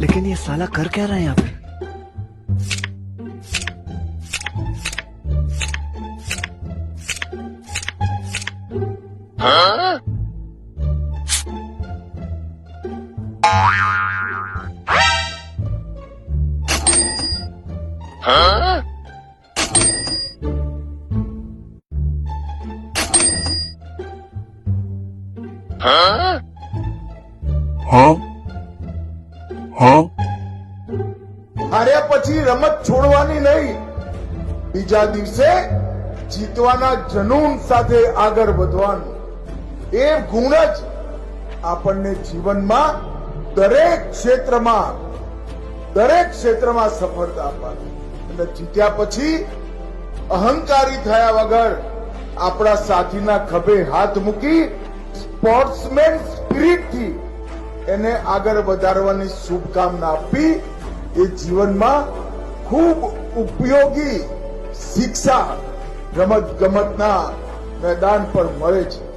लेकिन ये साला कर क्या रहा है यहाँ पे? હાર્યા પછી રમત છોડવાની નહીં, બીજા દિવસે જીતવાના જનૂન સાથે આગળ વધવાનું. એ ગુણ જ આપણને જીવનમાં દરેક ક્ષેત્રમાં સફળતા આપવાની. અને જીત્યા પછી અહંકારી થયા વગર આપણા સાથીના ખભે હાથ મૂકી સ્પોર્ટ્સમેન સ્પિરિટથી એને આગળ વધારવાની શુભકામના આપી એ જીવનમાં ખૂબ ઉપયોગી શિક્ષા રમત ગમતના મેદાન પર મળે છે.